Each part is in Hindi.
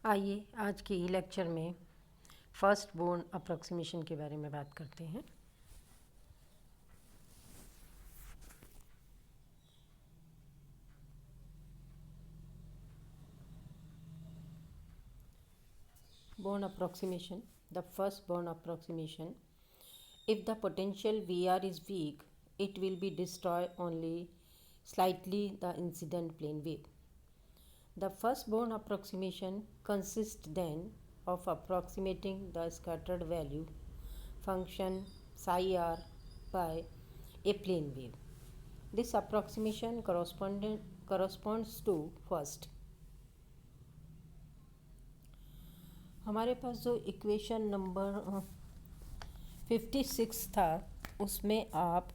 आइए आज के ई लेक्चर में फर्स्ट बोर्न अप्रॉक्सीमेशन के बारे में बात करते हैं। Born approximation, the first Born approximation. If the potential VR is weak, it will be destroy only slightly the incident plane wave. The first Born approximation consists then of approximating the scattered value function psi r by a plane wave. This approximation corresponds to first. हमारे पास जो इक्वेशन नंबर 56 था उसमें आप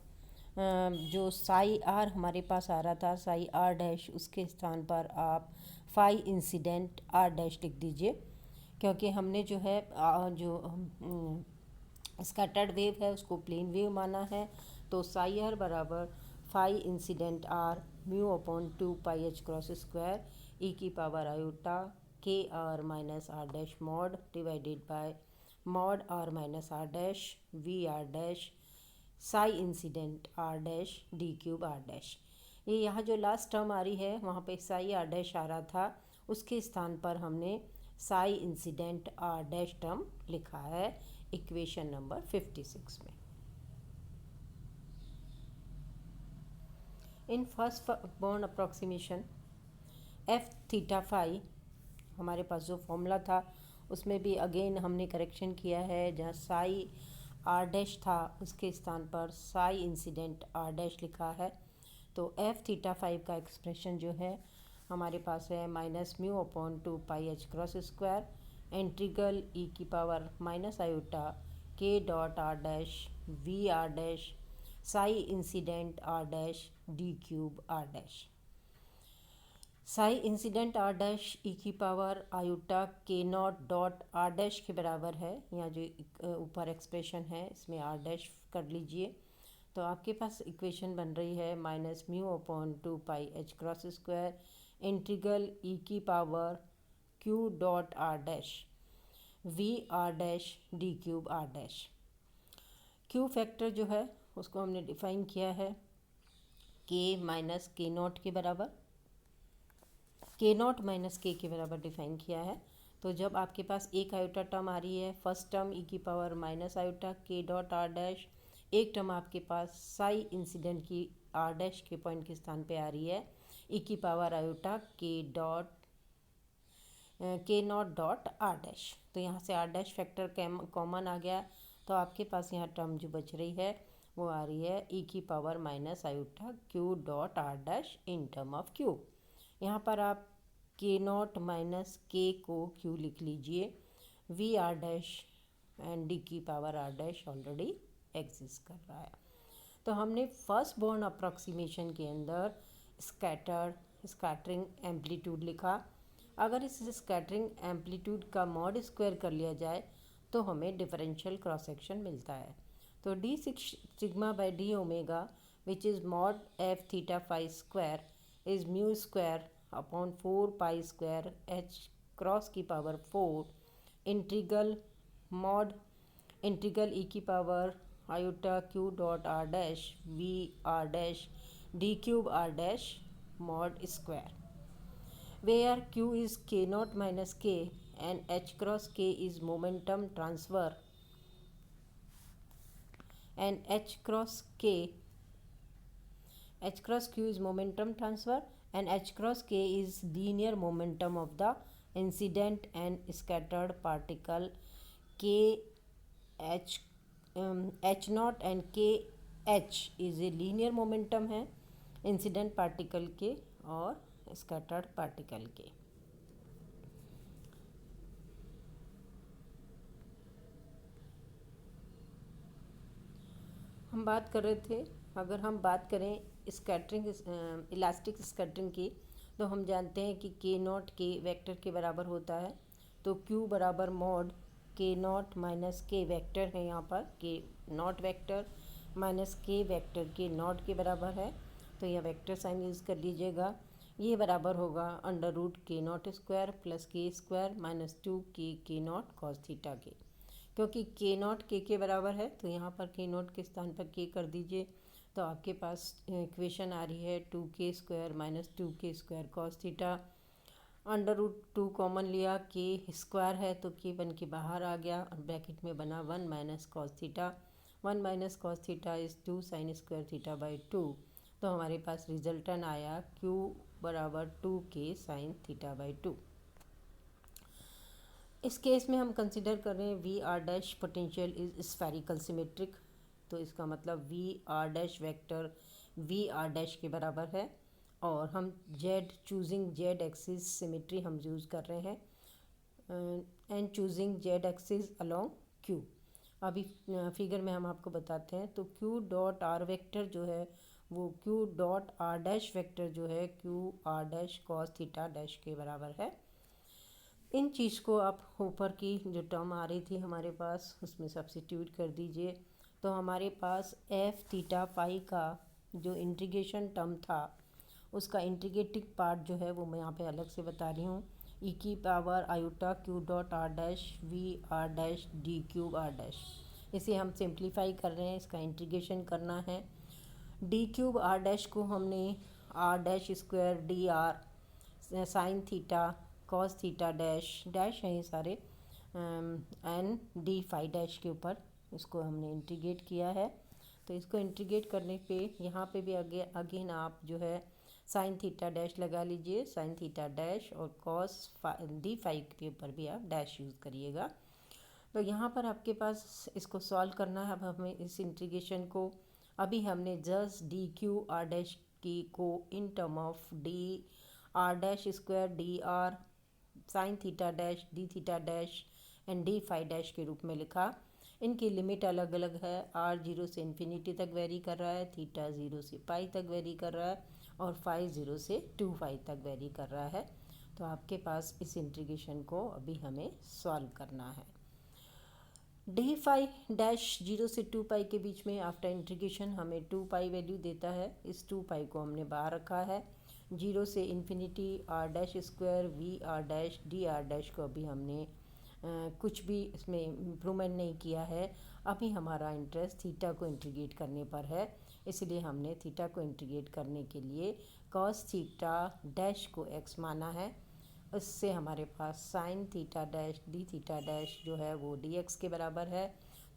जो साई आर हमारे पास आ रहा था साई आर डैश, उसके स्थान पर आप फाई इंसिडेंट आर डैश लिख दीजिए, क्योंकि हमने जो है जो स्कैटर्ड वेव है उसको प्लेन वेव माना है। तो साई आर बराबर phi incident r mu upon 2 pi H cross square e की power iota k r minus r dash mod divided by mod r minus r dash we are dash psi incident are dash D cube are dash. ये यहाँ जो लास्ट टर्म आ रही है वहाँ पे साई आर डैश आ रहा था, उसके स्थान पर हमने psi incident are dash term लिखा है इक्वेशन नंबर 56 में। In first Born approximation F theta phi हमारे पास जो फॉर्मूला था उसमें भी अगेन हमने करेक्शन किया है। जहाँ साई आर डैश था उसके स्थान पर साई इंसिडेंट आर डैश लिखा है। तो एफ थीटा फाइव का एक्सप्रेशन जो है हमारे पास है minus mu upon 2 pi H cross square integral ई की power minus iota K dot are dash we are dash psi incident are dash D cube are dash. Psi incident are dash E की power iota K not dot are dash के बराबर है। यहाँ जो ऊपर एक्सप्रेशन है इसमें आर डैश कर लीजिए, तो आपके पास इक्वेशन बन रही है minus mu upon 2 pi H cross square integral ई की power q dot are dash we are dash D cube are dash. Q factor जो है उसको हमने डिफाइन किया है के माइनस के नॉट के बराबर, के नॉट माइनस के बराबर डिफाइन किया है। तो जब आपके पास एक आयोटा टर्म आ रही है, फर्स्ट टर्म ई की power minus iota K dot are dash, एक टर्म आपके पास साई इंसिडेंट की आर डैश के पॉइंट के स्थान पे आ रही है ई की power iota K not dot are dash. तो यहाँ से आर डैश फैक्टर कॉमन आ गया, तो आपके पास यहाँ टर्म जो बच रही है वो आ रही है ई की power minus iota q dot are dash in term of Q. यहाँ पर आप के नॉट माइनस के को क्यू लिख लीजिए, V are dash and d की power r dash already exist कर रहा है। तो हमने फर्स्ट बोर्न अप्रॉक्सीमेशन के अंदर स्कैटरिंग एम्पलीट्यूड लिखा। अगर इस स्कैटरिंग एम्पलीट्यूड का मॉड स्क्वायर कर लिया जाए तो हमें डिफरेंशियल क्रॉस सेक्शन मिलता है। तो d sigma by d omega which is mod f theta five square is mu square upon 4 pi square h cross की पावर 4 इंटीग्रल मॉड इंटीग्रल ई की power iota q dot are dash we are dash D cube are dash mod square, where q is k naught minus k and h cross k is momentum transfer and h cross q is momentum transfer and h cross k is linear momentum of the incident and scattered particle k h naught and k h is a linear momentum है इंसिडेंट पार्टिकल के और स्कैटर्ड पार्टिकल के। हम बात कर रहे थे, अगर हम बात करें स्कैटरिंग इलास्टिक स्कैटरिंग की, तो हम जानते हैं कि के नॉट के वेक्टर के बराबर होता है। तो क्यू बराबर मॉड के नॉट माइनस के वेक्टर है, यहाँ पर के naught vector minus k vector के नॉट के बराबर है। तो यह वेक्टर साइन यूज़ कर लीजिएगा। ये बराबर होगा अंडर रूट के नॉट स्क्वायर प्लस के स्क्वायर माइनस 2 के नॉट कॉस थीटा के। क्योंकि के नॉट के बराबर है तो यहाँ पर के नॉट के स्थान पर के कर दीजिए, तो आपके पास इक्वेशन आ रही है 2 k square minus 2 k square cos theta. Under root 2 common लिया, के स्क्वायर है तो के बन के बाहर आ गया और ब्रैकेट में बना 1 minus cos theta. 1 minus cos theta is 2 sine square theta by 2। तो हमारे पास रिजल्टन आया Q बराबर 2 के साइन थीटा बाई 2। इस केस में हम कंसिडर कर रहे हैं v are dash potential is spherical symmetric. तो इसका मतलब v are dash vector v are dash के बराबर है और हम z choosing z axis symmetry हम यूज़ कर रहे हैं and choosing z axis along q. अभी फिगर में हम आपको बताते हैं। तो क्यू डॉट आर वेक्टर जो है वो Q dot are dash vector जो है Q r dash cos theta dash के बराबर है। इन चीज़ को आप ऊपर की जो टर्म आ रही थी हमारे पास उसमें सब्स्टिट्यूट कर दीजिए। तो हमारे पास एफ थीटा फाई का जो इंटीग्रेशन टर्म था उसका इंटीग्रेटिंग पार्ट जो है वो मैं यहाँ पे अलग से बता रही हूँ। ई की power iota q dot are dash we are dash D cube are dash. इसे हम सिंप्लीफाई कर रहे हैं, इसका इंटीग्रेशन करना है। डी क्यूब आर डैश को हमने r dash square d r sine theta cos theta dash dash हैं ये सारे एन डी फाई डैश के ऊपर इसको हमने इंटीग्रेट किया है। तो इसको इंटीग्रेट करने पे यहाँ पे भी अगेन आप जो है साइन थीटा डैश लगा लीजिए, साइन थीटा डैश, और कॉस डी फाई के ऊपर भी आप डैश यूज़ करिएगा। तो यहाँ पर आपके पास इसको सॉल्व करना है। अब हमें इस इंटीग्रेशन को अभी हमने just d q r dash की को in term of d r dash square d r sine theta dash d theta dash and d phi dash के रूप में लिखा। इनकी लिमिट अलग अलग है। आर 0 से इन्फिनिटी तक वेरी कर रहा है, थीटा 0 से पाई तक वेरी कर रहा है और फाई 0 से 2 फाई तक वेरी कर रहा है। तो आपके पास इस इंटीग्रेशन को अभी हमें सॉल्व करना है। डी फाई डैश 0 से 2 पाई के बीच में आफ्टर इंटीग्रेशन हमें 2 पाई वैल्यू देता है। इस 2 पाई को हमने बाहर रखा है। 0 से infinity r dash square v are dash d r dash को अभी हमने कुछ भी इसमें इम्प्रूवमेंट नहीं किया है। अभी हमारा इंटरेस्ट थीटा को इंटीग्रेट करने पर है, इसलिए हमने थीटा को इंटीग्रेट करने के लिए कॉस थीटा डैश को एक्स माना है। इससे हमारे पास sine theta dash d theta dash जो है वो डी एक्स के बराबर है।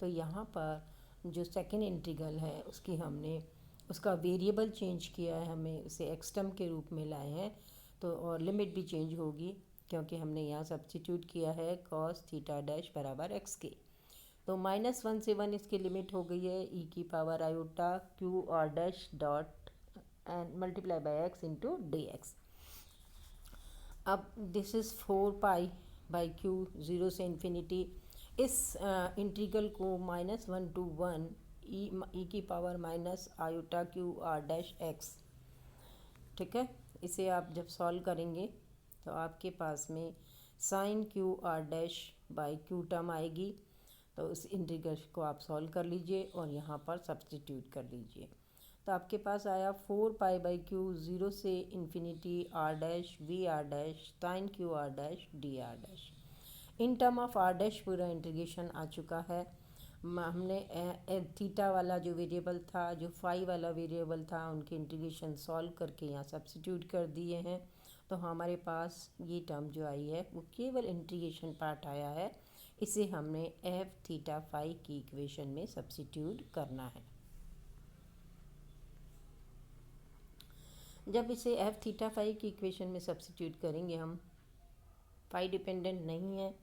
तो यहाँ पर जो सेकेंड इंटीग्रल है उसकी हमने उसका वेरिएबल चेंज किया है, हमें इसे एक्स टर्म के रूप में लाए हैं। तो और लिमिट भी चेंज होगी क्योंकि हमने यहाँ सब्स्टिट्यूट किया है कॉस थीटा डैश बराबर एक्स के। तो -1 से 1 इसकी लिमिट हो गई है ई की power iota q r dash dot and multiply by x into d x. अब this is 4 pi by q 0 से इन्फिनिटी। इस इंटीग्रल को -1 to 1 ई की power minus iota q r dash x, ठीक है। इसे आप जब सॉल्व करेंगे तो आपके पास में sine q r dash by q term आएगी। तो उस इंटीग्रल को आप सॉल्व कर लीजिए और यहाँ पर सब्स्टिट्यूट कर लीजिए। तो आपके पास आया 4 पाई बाई क्यू 0 से infinity r dash we are dash sine q r dash d r dash. In term of r dash पूरा इंटीग्रेशन आ चुका है। हमने थीटा वाला जो वेरिएबल था, जो फाई वाला वेरिएबल था, उनके इंटीग्रेशन सॉल्व करके यहाँ सब्स्टिट्यूट कर दिए हैं। तो हमारे पास ये टर्म जो आई है वो केवल इंटीग्रेशन पार्ट आया है। इसे हमने एफ थीटा फाई की इक्वेशन में सब्स्टिट्यूट करना है। जब इसे एफ थीटा फाई की इक्वेशन में सब्स्टिट्यूट करेंगे हम, फाई डिपेंडेंट नहीं है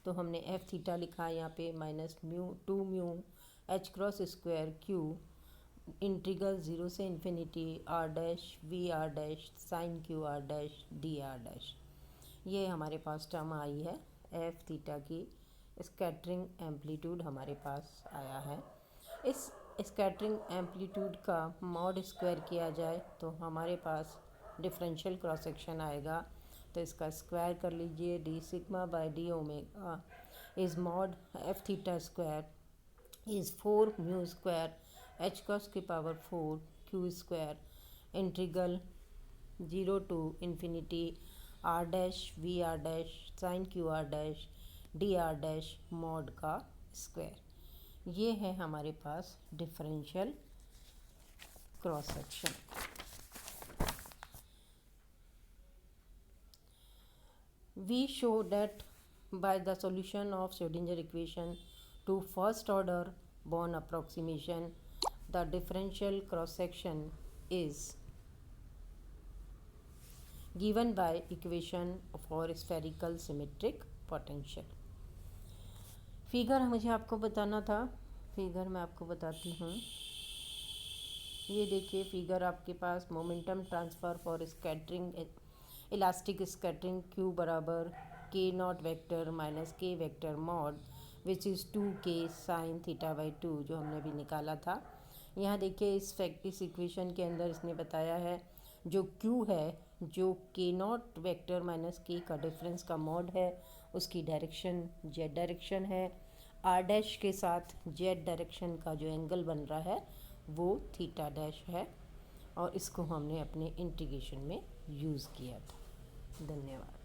तो हमने एफ थीटा लिखा है यहाँ पे -2 mu h cross square q integral 0 से infinity r dash we are dash sine q r dash d r dash. ये हमारे पास टर्म आई है एफ थीटा की। स्कैटरिंग एम्पलीट्यूड हमारे पास आया है। इस स्कैटरिंग एम्पलीट्यूड का मॉड स्क्वायर किया जाए तो हमारे पास डिफरेंशियल क्रॉस सेक्शन आएगा। तो इसका स्क्वायर कर लीजिए। D sigma by d omega is mod f theta square is 4 mu square h cross की power 4 q square integral 0 to infinity r dash we are dash sine q r dash d r dash mod का स्क्वायर। ये है हमारे पास differential cross section. We show that by the solution of Schrodinger equation to first order Born approximation, the differential cross section is given by equation for spherical symmetric potential। Figure मुझे आपको बताना था, फिगर मैं आपको बताती हूँ। ये देखिए फिगर आपके पास momentum transfer for scattering elastic scattering q बराबर k naught vector minus k vector mod which is 2k sine theta by 2 जो हमने भी निकाला था। यहाँ देखिए इस इक्वेशन के अंदर इसने बताया है जो q है, जो के नॉट वेक्टर माइनस के का डिफरेंस का मॉड है, उसकी डायरेक्शन जेड डायरेक्शन है। आर डैश के साथ जेड डायरेक्शन का जो एंगल बन रहा है वो थीटा डैश है, और इसको हमने अपने इंटीग्रेशन में यूज़ किया था। धन्यवाद।